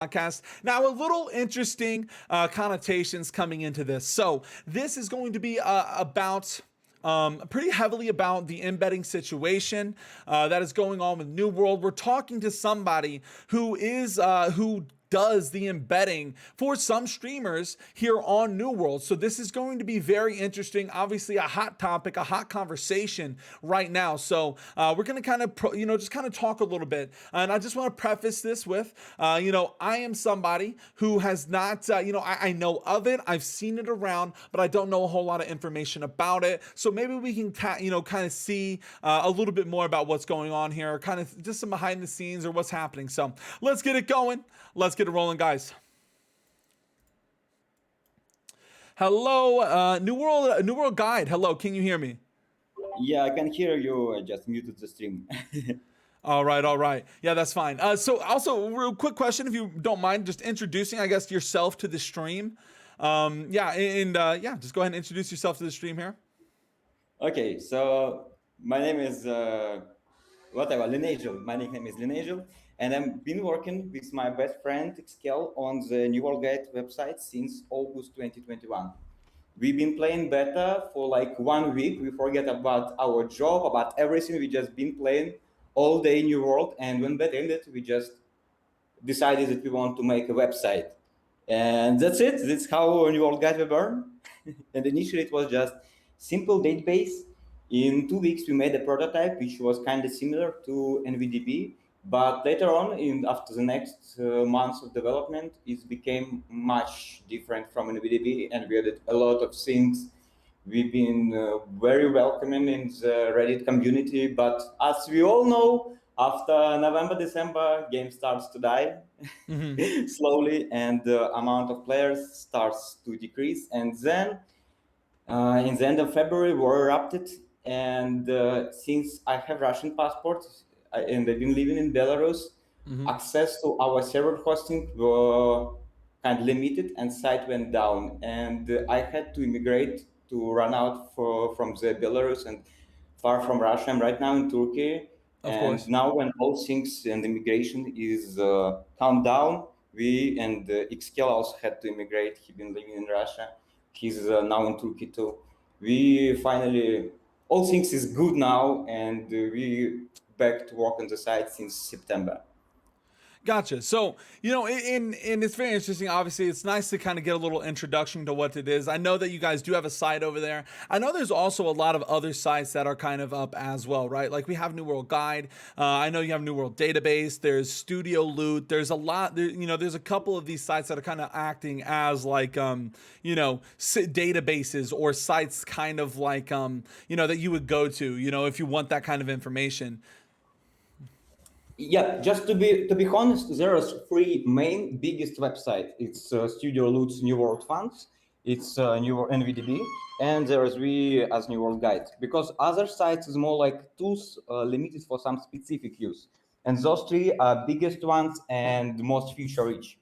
podcast. Now, a little interesting connotations coming into this. So, this is going to be about. Pretty heavily about the embedding situation that is going on with New World. We're talking to somebody who does the embedding for some streamers here on New World. So this is going to be very interesting. Obviously, a hot topic, a hot conversation right now. So we're going to kind of, just kind of talk a little bit. And I just want to preface this with, I am somebody who has not, I know of it. I've seen it around, but I don't know a whole lot of information about it. So maybe we can, kind of see a little bit more about what's going on here, kind of just some behind the scenes or what's happening. So let's get it going. Let's get it rolling, guys. Hello, New World Guide. Hello, can you hear me? Yeah, I can hear you. I just muted the stream. All right. Yeah, that's fine. So also, real quick question, if you don't mind, just introducing, I guess, yourself to the stream. Just go ahead and introduce yourself to the stream here. Okay, so my name is Lineagel. My nickname is Lineagel, and I've been working with my best friend Xkel on the New World Guide website since August 2021. We've been playing beta for like 1 week. We forget about our job, about everything. We just been playing all day New World, and when beta ended, we just decided that we want to make a website. And that's it. That's how New World Guide were born. And initially it was just simple database. In 2 weeks, we made a prototype, which was kind of similar to NWDB. But later on, after the next months of development, it became much different from NWDB, and we added a lot of things. We've been very welcoming in the Reddit community, but as we all know, after November, December, game starts to die slowly, and the amount of players starts to decrease. And then in the end of February, war erupted, and since I have Russian passport and I've been living in Belarus, access to our server hosting were kind of limited, and site went down, and I had to immigrate to run out from the Belarus and far from Russia. I'm right now in Turkey, Of and course. now when all things and immigration is calmed down, we and Xkel also had to immigrate. He's been living in Russia. He's now in Turkey too. We finally, all things is good now, and we back to work on the site since September. Gotcha. So, and it's very interesting. Obviously, it's nice to kind of get a little introduction to what it is. I know that you guys do have a site over there. I know there's also a lot of other sites that are kind of up as well, right? Like we have New World Guide. I know you have New World Database. There's Studio Loot. There's a lot. There's a couple of these sites that are kind of acting as like, databases or sites, kind of like, that you would go to, if you want that kind of information. Yeah, just to be honest, there are three main biggest websites. It's Studio Loot's New World Funds, it's New World NVDB, and there is we as New World Guide. Because other sites is more like tools limited for some specific use, and those three are biggest ones and most feature rich.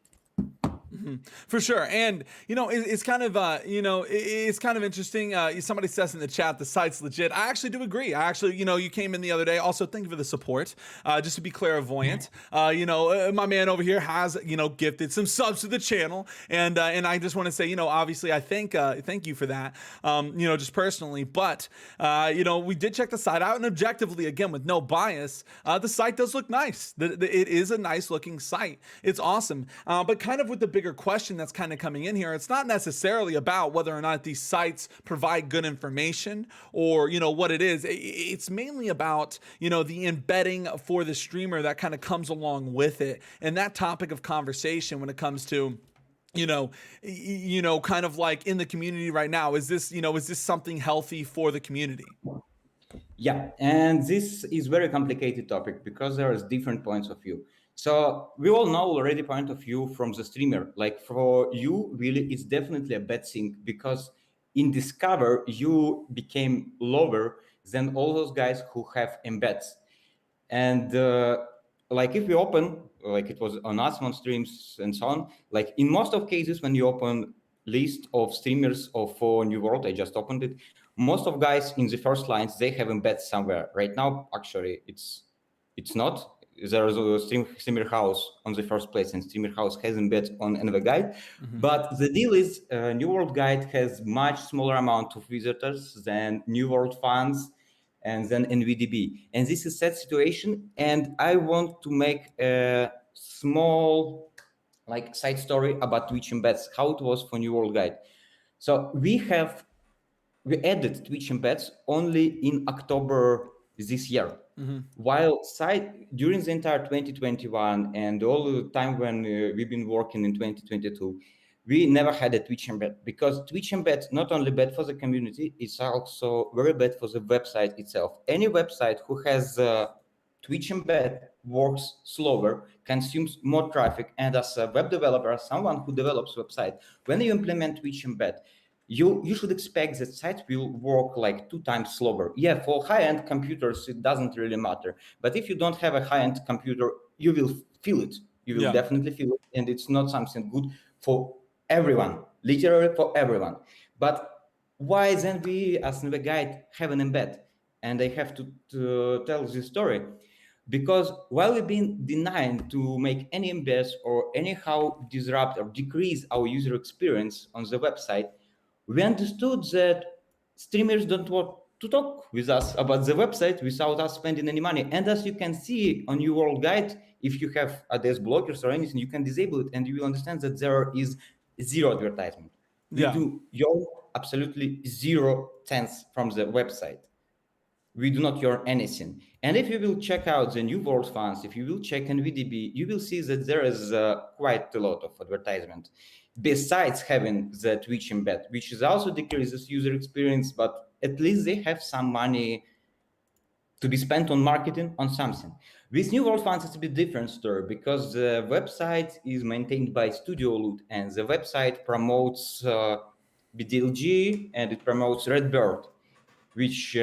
For sure. And it's kind of it's kind of interesting. Somebody says in the chat the site's legit. I actually do agree. I actually, you came in the other day. Also, thank you for the support. Just to be clairvoyant, my man over here has gifted some subs to the channel, and I just want to say, obviously I thank you for that, just personally. But we did check the site out, and objectively, again, with no bias, the site does look nice. It is a nice looking site. It's awesome. But kind of with the bigger question that's kind of coming in here, it's not necessarily about whether or not these sites provide good information or what it is. It's mainly about the embedding for the streamer that kind of comes along with it, and that topic of conversation when it comes to kind of like in the community right now. Is this something healthy for the community? Yeah, and this is very complicated topic because there is different points of view. So we all know already point of view from the streamer. Like for you, really, it's definitely a bad thing because in Discover you became lower than all those guys who have embeds. And like if we open, like it was on Asmon streams and so on, like in most of cases when you open list of streamers of New World, I just opened it, most of guys in the first lines, they have embeds somewhere. Right now, actually, it's not. there's a streamer house on the first place, and streamer house has embed on NWGuide. But the deal is, New World Guide has much smaller amount of visitors than New World Funds and then NVDB. And this is sad situation. And I want to make a small like side story about Twitch embeds, how it was for New World Guide. So we added Twitch embeds only in October this year. While during the entire 2021 and all the time when we've been working in 2022, we never had a Twitch embed, because Twitch embed not only bad for the community, it's also very bad for the website itself. Any website who has Twitch embed works slower, consumes more traffic, and as a web developer, as someone who develops website, when you implement Twitch embed, you should expect that site will work like 2 times slower. Yeah, for high-end computers, it doesn't really matter. But if you don't have a high-end computer, you will feel it. You will definitely feel it, and it's not something good for everyone, literally for everyone. But why then we, as NWGuide, have an embed? And I have to tell this story. Because while we've been denying to make any embeds or anyhow disrupt or decrease our user experience on the website, we understood that streamers don't want to talk with us about the website without us spending any money. And as you can see on New World Guide, if you have ADS blockers or anything, you can disable it, and you will understand that there is zero advertisement. We do earn absolutely 0 cents from the website. We do not earn anything. And if you will check out the New World Funds, if you will check NVDB, you will see that there is quite a lot of advertisement, besides having the Twitch embed, which is also decreases user experience, but at least they have some money to be spent on marketing on something. With New World Funds, it's a bit different story, because the website is maintained by Studio Loot, and the website promotes BDLG and it promotes Redbird, which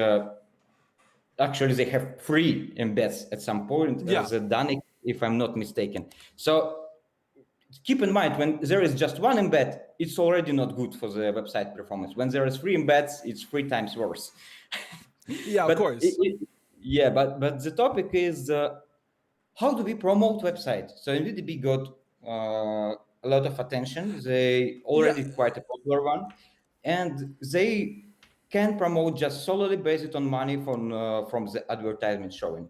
actually they have free embeds at some point, the Danik, if I'm not mistaken. So keep in mind, when there is just one embed, it's already not good for the website performance. When there is 3 embeds, it's 3 times worse. Of course. But the topic is how do we promote websites? So NVDB got a lot of attention. They already quite a popular one, and they can promote just solely based on money from the advertisement showing.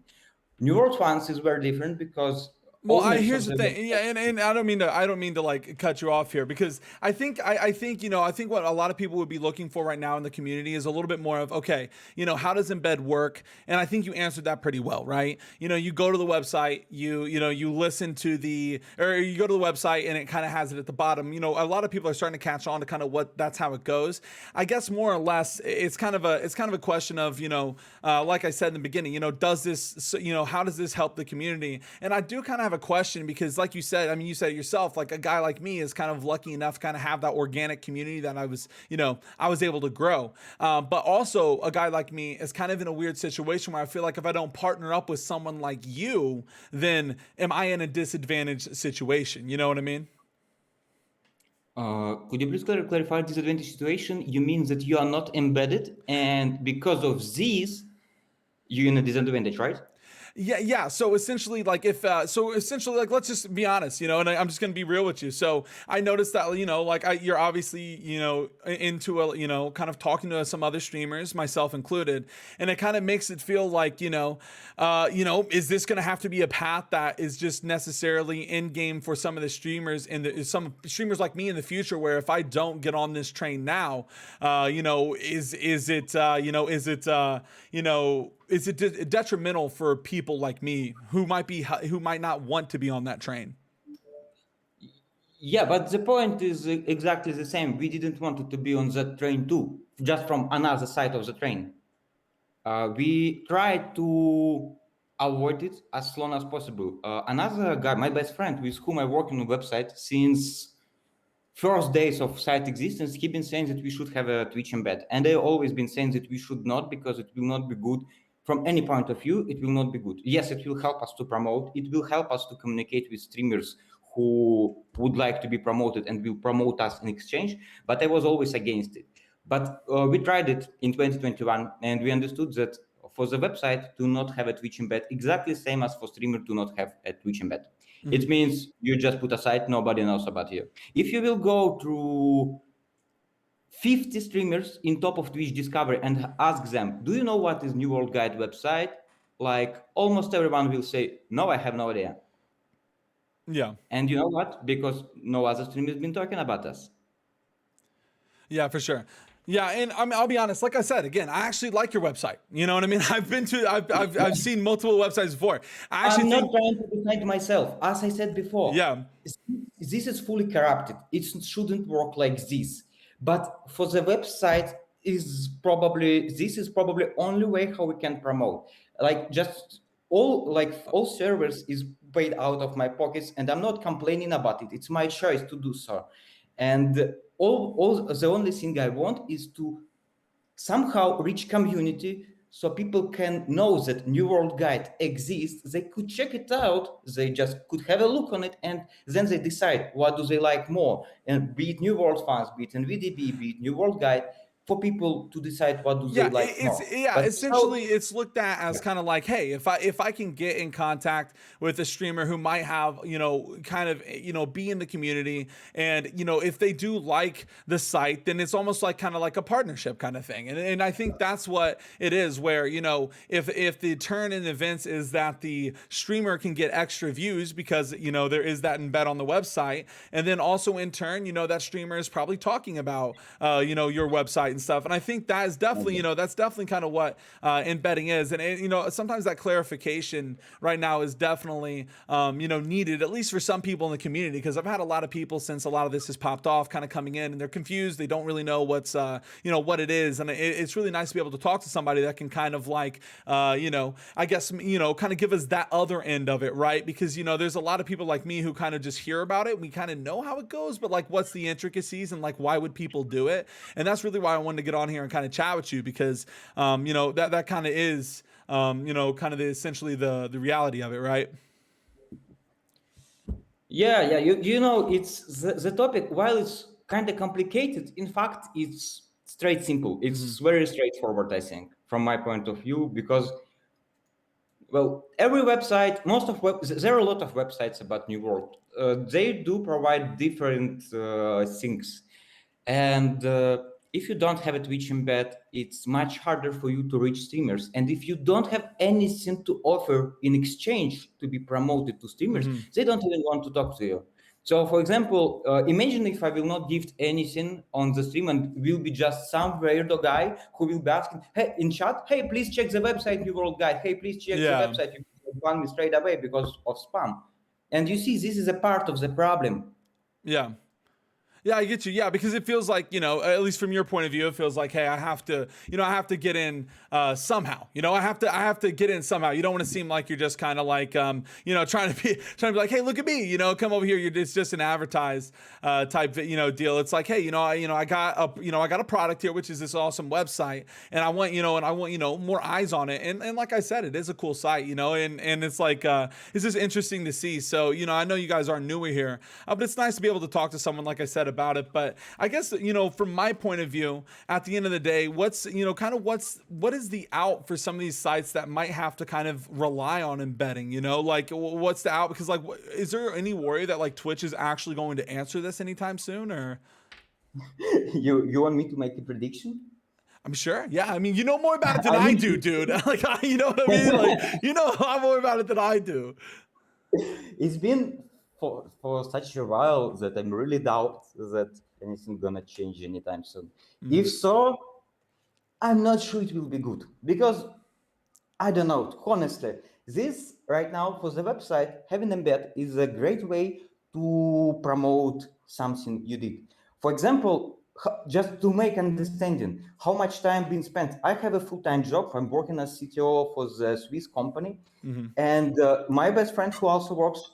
New World Funds is very different, because here's the thing. And I don't mean to like cut you off here, because I think what a lot of people would be looking for right now in the community is a little bit more of, okay, how does embed work? And I think you answered that pretty well, right? You go to the website, you listen to you go to the website and it kind of has it at the bottom. A lot of people are starting to catch on to kind of that's how it goes. I guess more or less it's kind of a question of, like I said in the beginning, does this, how does this help the community? And I do kind of have a question, because like you said, you said it yourself, like a guy like me is kind of lucky enough to kind of have that organic community that I was able to grow. But also a guy like me is kind of in a weird situation where I feel like if I don't partner up with someone like you, then am I in a disadvantaged situation? You know what I mean? Could you please clarify disadvantage situation? You mean that you are not embedded, and because of this, you're in a disadvantage, right? Yeah. So essentially, like let's just be honest, and I'm just gonna be real with you. So I noticed that, you're obviously, into kind of talking to some other streamers, myself included, and it kind of makes it feel like, is this gonna have to be a path that is just necessarily in game for some of the streamers and some streamers like me in the future, where if I don't get on this train now, is it detrimental for people like me who might not want to be on that train? Yeah, but the point is exactly the same. We didn't want it to be on that train too, just from another side of the train. We tried to avoid it as long as possible. Another guy, my best friend, with whom I work on the website since first days of site existence, he's been saying that we should have a Twitch embed. And I've always been saying that we should not, because it will not be good. From any point of view, it will not be good. Yes, it will help us to promote. It will help us to communicate with streamers who would like to be promoted and will promote us in exchange. But I was always against it. But we tried it in 2021, and we understood that for the website to not have a Twitch embed, exactly same as for streamer to not have a Twitch embed. It means you just put a site, nobody knows about you. If you will go through 50 streamers in top of Twitch Discovery and ask them, do you know what is New World Guide website? Like almost everyone will say, no, I have no idea. Yeah. And you know what? Because no other streamer has been talking about us. Yeah, for sure. Yeah, and I mean, I'll be honest. Like I said, again, I actually like your website. You know what I mean? I've seen multiple websites before. I'm not trying to defend myself. As I said before, Yeah. this is fully corrupted. It shouldn't work like this. But for the website, this is probably only way how we can promote. Like just all servers is paid out of my pockets, and I'm not complaining about it. It's my choice to do so. And all the only thing I want is to somehow reach community so people can know that New World Guide exists. They could check it out. They just could have a look on it, and then they decide what do they like more. And be it New World fans, be it NVDB, be it New World Guide, for people to decide what do they like more. But essentially it's looked at as kind of like, hey, if I can get in contact with a streamer who might have, kind of, be in the community, and if they do like the site, then it's almost like kind of like a partnership kind of thing. And I think that's what it is, where if the turn in events is that the streamer can get extra views because there is that embed on the website, and then also in turn that streamer is probably talking about your website and stuff. And I think that is definitely, that's definitely kind of what embedding is. And sometimes that clarification right now is definitely, needed, at least for some people in the community, because I've had a lot of people since a lot of this has popped off kind of coming in, and they're confused. They don't really know what's, what it is. And it's really nice to be able to talk to somebody that can kind of like, I guess, kind of give us that other end of it, right? Because, there's a lot of people like me who kind of just hear about it. We kind of know how it goes, but like, what's the intricacies and like, why would people do it? And that's really why I wanted to get on here and kind of chat with you, because that kind of is kind of essentially the reality of it, right? Yeah, it's the topic, while it's kind of complicated, in fact it's straight simple. It's very straightforward, I think, from my point of view, because every website, there are a lot of websites about New World. They do provide different things. And if you don't have a Twitch embed, it's much harder for you to reach streamers. And if you don't have anything to offer in exchange to be promoted to streamers, they don't even want to talk to you. So, for example, imagine if I will not give anything on the stream and will be just some weirdo guy who will be asking, hey, in chat, hey, please check the website, New World Guide. Hey, please check the website. You can ban me straight away because of spam. And you see, this is a part of the problem. Yeah. Yeah, I get you. Yeah, because it feels like, at least from your point of view, it feels like, hey, I have to get in somehow. I have to get in somehow. You don't want to seem like you're just kind of like, trying to be like, hey, look at me, come over here. It's just an advertised type, deal. It's like, hey, I got a product here, which is this awesome website, and I want, more eyes on it. And like I said, it is a cool site, and it's like, it's just interesting to see. So, I know you guys are newer here, but it's nice to be able to talk to someone, like I said, about it. But I guess, from my point of view, at the end of the day, what is the out for some of these sites that might have to kind of rely on embedding, like what's the out? Because like, is there any worry that like Twitch is actually going to answer this anytime soon, or? You want me to make a prediction? I'm sure. Yeah. I mean, you know more about it than I do, dude. Like, you know what I mean? Like, I'm more about it than I do. It's been for such a while that I'm really doubt that anything gonna change anytime soon. If so, I'm not sure it will be good, because I don't know, honestly. This right now for the website, having embed is a great way to promote something you did. For example, just to make understanding how much time being spent. I have a full-time job. I'm working as CTO for the Swiss company, and my best friend who also works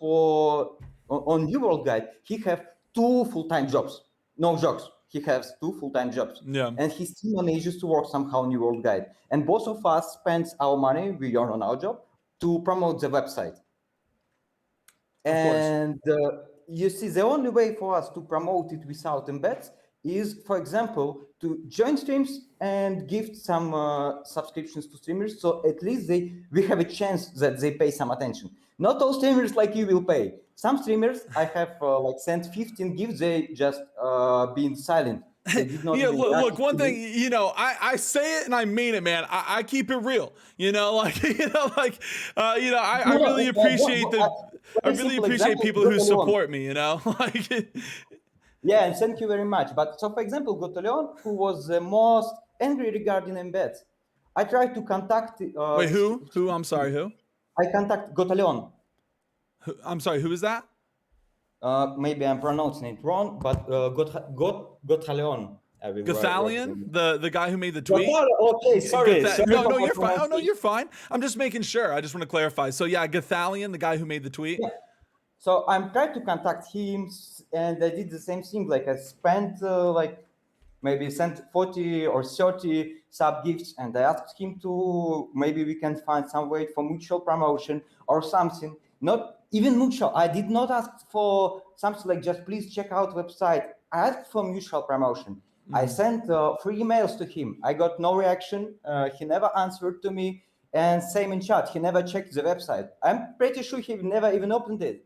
on New World Guide, he have 2 full-time jobs. No jokes. He has 2 full-time jobs. Yeah. And he still manages to work somehow New World Guide. And both of us spend our money we earn on our job to promote the website. And you see, the only way for us to promote it without embeds is, for example, to join streams and give some subscriptions to streamers, so at least we have a chance that they pay some attention. Not all streamers like you will pay. Some streamers I have like sent 15 gifts, they just been silent. They did not Yeah, even look, react one to me. thing, I say it and I mean it, man. I keep it real, like, I No, no, really appreciate I very really simple appreciate example, people who Gotoleon. support me, like, Yeah, and thank you very much. But so, for example, Gotoleon, who was the most angry regarding embeds, I tried to contact. wait, who? I'm sorry, who? I contact Gotoleon. I'm sorry, who is that? Maybe I'm pronouncing it wrong, but Gotoleon. I will write it Gathalion, in. the guy who made the tweet. Okay, sorry. No, For no, my you're fine. Oh, no, pronunciation. you're fine. I'm just making sure. I just want to clarify. So yeah, Gathalion, the guy who made the tweet. Yeah. So I'm trying to contact him, and I did the same thing. Like I spent like maybe sent 40 or 30 sub gifts, and I asked him to maybe we can find some way for mutual promotion or something. Not even mutual. I did not ask for something like just please check out website. I asked for mutual promotion. I sent 3 emails to him. I got no reaction. He never answered to me. And same in chat. He never checked the website. I'm pretty sure he never even opened it.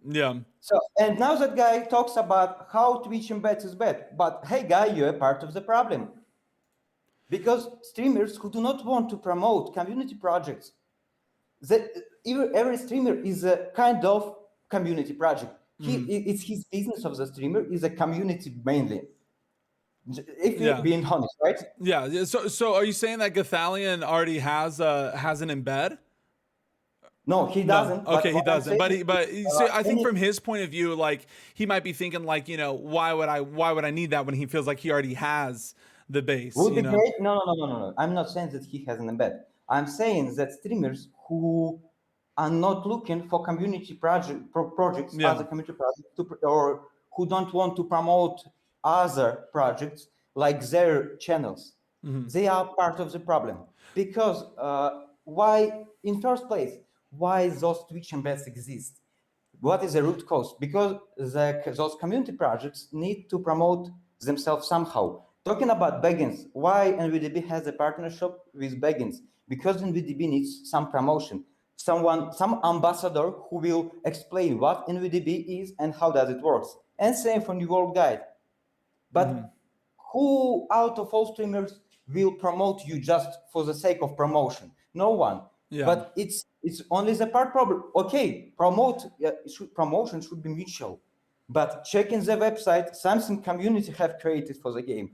Yeah. So, and now that guy talks about how Twitch embeds is bad. But hey, guy, you're a part of the problem. Because streamers who do not want to promote community projects, every streamer is a kind of community project. It's his business of the streamer is a community mainly. If you're being honest, right? Yeah. So are you saying that Gathalion already has an embed? No, he doesn't. No. Okay, he doesn't. So I think any- from his point of view, like he might be thinking, like, why would I need that when he feels like he already has the base? Would be great. No. I'm not saying that he has an embed. I'm saying that streamers who are not looking for community projects as a community project, or who don't want to promote other projects like their channels, they are part of the problem. Because why, in first place, why those Twitch embeds exist? What is the root cause? Because those community projects need to promote themselves somehow. Talking about Baggins, why NWDB has a partnership with Baggins? Because NWDB needs some promotion. Some ambassador who will explain what NWDB is and how does it works. And same for New World Guide. But who out of all streamers will promote you just for the sake of promotion? No one. Yeah. But it's only the part problem. Okay, promotion should be mutual, but checking the website, something community have created for the game.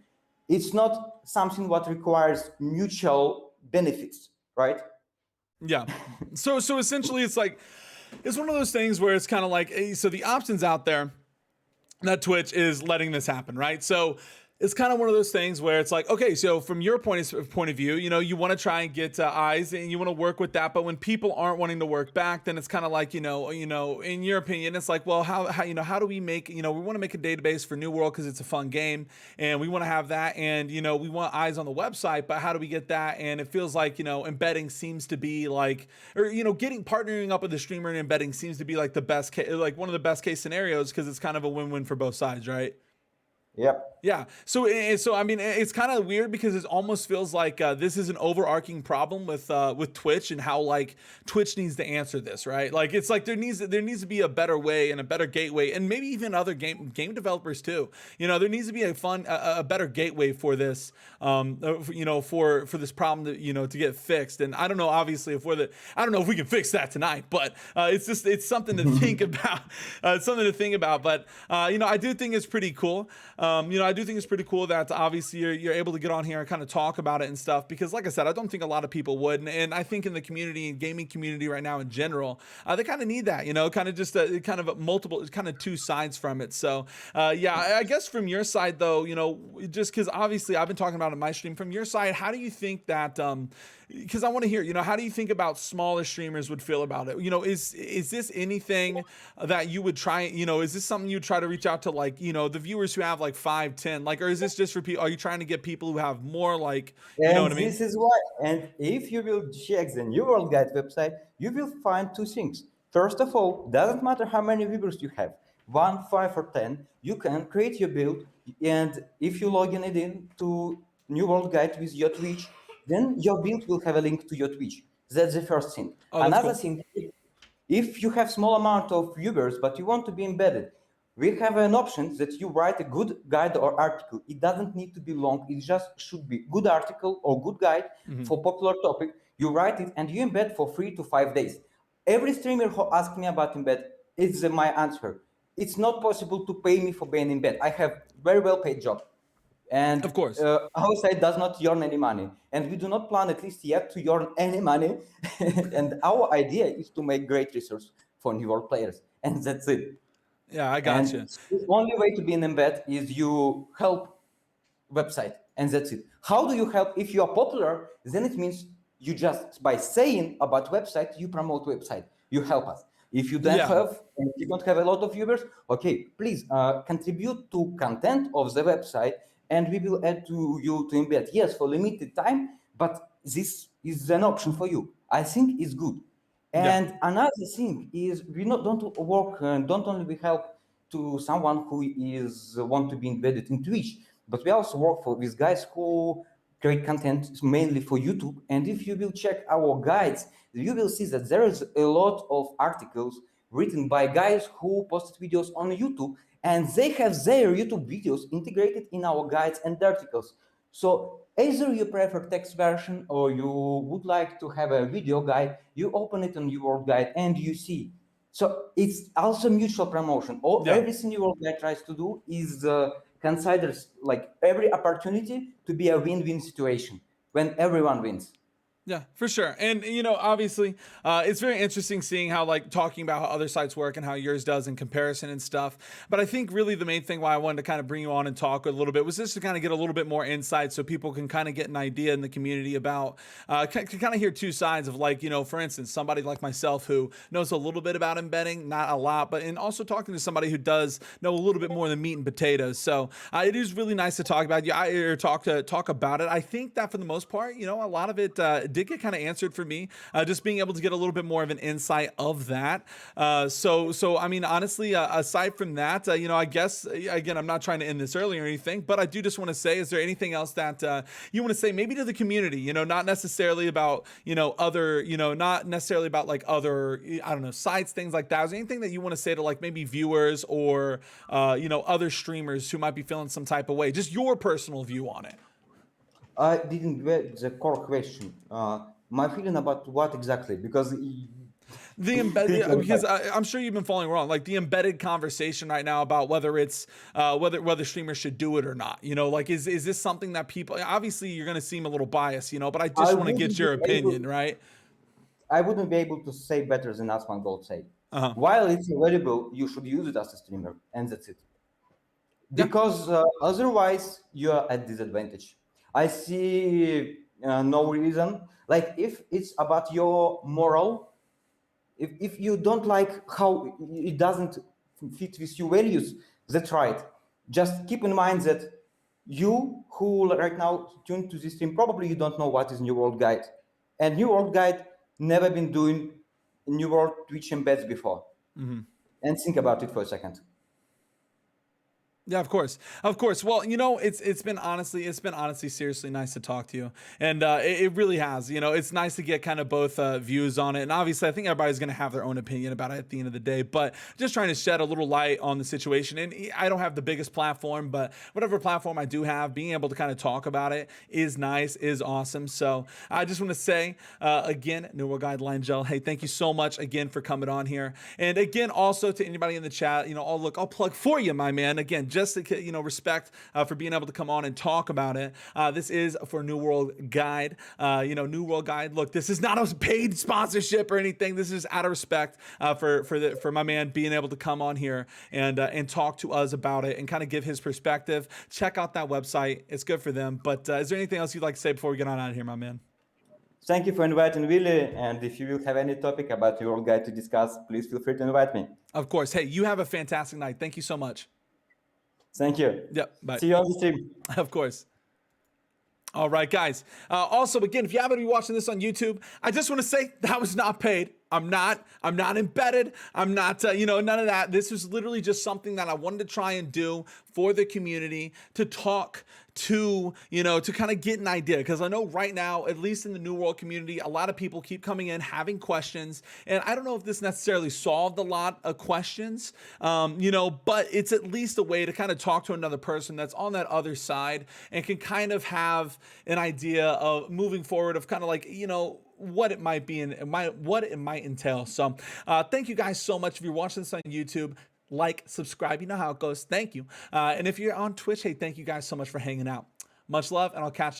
It's not something what requires mutual benefits, right? Yeah. So essentially, it's like it's one of those things where it's kind of like, so the options out there that Twitch is letting this happen, right? So it's kind of one of those things where it's like, okay, so from your point of view, you want to try and get eyes and you want to work with that, but when people aren't wanting to work back, then it's kind of like, in your opinion, it's like, well, how do we make, we want to make a database for New World because it's a fun game and we want to have that, and we want eyes on the website, but how do we get that? And it feels like, embedding seems to be like, or partnering up with the streamer and embedding seems to be like the best case, like one of the best case scenarios, because it's kind of a win-win for both sides, right? Yep. Yeah. So I mean, it's kind of weird because it almost feels like this is an overarching problem with Twitch and how like Twitch needs to answer this, right? Like it's like there needs to be a better way and a better gateway, and maybe even other game developers too. There needs to be a better gateway for this, for this problem to get fixed. And I don't know, obviously, I don't know if we can fix that tonight, but it's something to think about. It's something to think about. But I do think it's pretty cool. I do think it's pretty cool that obviously you're able to get on here and kind of talk about it and stuff, because like I said, I don't think a lot of people would. And I think in the community and gaming community right now in general, they kind of need that, kind of just kind of multiple, kind of two sides from it. So I guess from your side though, just because obviously I've been talking about it in my stream, from your side, how do you think that, because I want to hear, how do you think about smaller streamers would feel about it? Is this anything that you would try, is this something you try to reach out to, like, the viewers who have like 5, 10, like, or is this just for people, are you trying to get people who have more, like, you know what I mean? This is why, and if you will check the New World Guide website, you will find two things. First of all, doesn't matter how many viewers you have. 1, 5, or 10, you can create your build. And if you log in to New World Guide with your Twitch, then your build will have a link to your Twitch. That's the first thing. Oh, that's Another cool. thing, if you have small amount of viewers but you want to be embedded, we have an option that you write a good guide or article. It doesn't need to be long. It just should be good article or good guide for popular topic. You write it and you embed for 3 to 5 days. Every streamer who asks me about embed, it's my answer. It's not possible to pay me for being in bed. I have very well paid job. And Of course. our site does not earn any money. And we do not plan, at least yet, to earn any money. And our idea is to make great resource for New World players. And that's it. Yeah, I got you. And the only way to be in embed is you help website, and that's it. How do you help? If you are popular, then it means you just by saying about website, you promote website, you help us. If you don't Yeah. have, and you don't have a lot of viewers, okay, please contribute to content of the website, and we will add to you to embed. Yes, for limited time, but this is an option for you. I think it's good. Yeah. And another thing is we don't work, don't only we help to someone who is want to be embedded in Twitch, but we also work with guys who create content mainly for YouTube. And if you will check our guides, you will see that there is a lot of articles written by guys who posted videos on YouTube, and they have their YouTube videos integrated in our guides and articles. So either you prefer text version or you would like to have a video guide, you open it on your guide and you see. So it's also mutual promotion. Yeah. Everything your guide tries to do is considers like every opportunity to be a win-win situation when everyone wins. Yeah, for sure. And, obviously, it's very interesting seeing how, like, talking about how other sites work and how yours does in comparison and stuff. But I think really the main thing why I wanted to kind of bring you on and talk a little bit was just to kind of get a little bit more insight so people can kind of get an idea in the community about, can kind of hear two sides of, like, for instance, somebody like myself who knows a little bit about embedding, not a lot, but and also talking to somebody who does know a little bit more than meat and potatoes. So it is really nice to talk about you, or talk about it. I think that for the most part, a lot of it did get kind of answered for me, just being able to get a little bit more of an insight of that. So I mean, honestly, aside from that, I guess, again, I'm not trying to end this early or anything, but I do just want to say, is there anything else that you want to say maybe to the community, not necessarily about, other, not necessarily about like other, I don't know, sites, things like that. Is there anything that you want to say to like maybe viewers or, other streamers who might be feeling some type of way, just your personal view on it? I didn't get the core question. My feeling about what exactly? Because The embedded, because I'm sure you've been following along, like the embedded conversation right now about whether it's whether streamers should do it or not. Like is this something that people, obviously you're going to seem a little biased, but I just want to get your opinion, right? I wouldn't be able to say better than Asman Gold said. Uh-huh. While it's available, you should use it as a streamer, and that's it. Yeah. Because otherwise you are at disadvantage. I see no reason. Like if it's about your moral, if you don't like how it doesn't fit with your values, that's right. Just keep in mind that you who right now tuned to this stream, probably you don't know what is New World Guide. And New World Guide never been doing New World Twitch embeds before. Mm-hmm. And think about it for a second. Yeah, of course. Well, it's been honestly seriously nice to talk to you, and it really has. It's nice to get kind of both views on it, and obviously, I think everybody's going to have their own opinion about it at the end of the day. But just trying to shed a little light on the situation, and I don't have the biggest platform, but whatever platform I do have, being able to kind of talk about it is nice, is awesome. So I just want to say again, New World Guide Langell, hey, thank you so much again for coming on here, and again, also to anybody in the chat, I'll plug for you, my man. Again, just to, respect for being able to come on and talk about it. This is for New World Guide. New World Guide. Look, this is not a paid sponsorship or anything. This is out of respect for my man being able to come on here and talk to us about it and kind of give his perspective. Check out that website. It's good for them. But is there anything else you'd like to say before we get on out of here, my man? Thank you for inviting Willy. And if you will have any topic about your guide to discuss, please feel free to invite me. Of course. Hey, you have a fantastic night. Thank you so much. Thank you. Yep. Bye. See you on the stream. Of course. All right, guys. Also, again, if you happen to be watching this on YouTube, I just want to say that was not paid. I'm not embedded. I'm not, none of that. This was literally just something that I wanted to try and do for the community, to talk to kind of get an idea. Because I know right now, at least in the New World community, a lot of people keep coming in having questions. And I don't know if this necessarily solved a lot of questions, but it's at least a way to kind of talk to another person that's on that other side and can kind of have an idea of moving forward of kind of like, what it might be and what it might entail. So thank you guys so much. If you're watching this on YouTube, like, subscribe, you know how it goes. Thank you. And if you're on Twitch, hey, thank you guys so much for hanging out. Much love, and I'll catch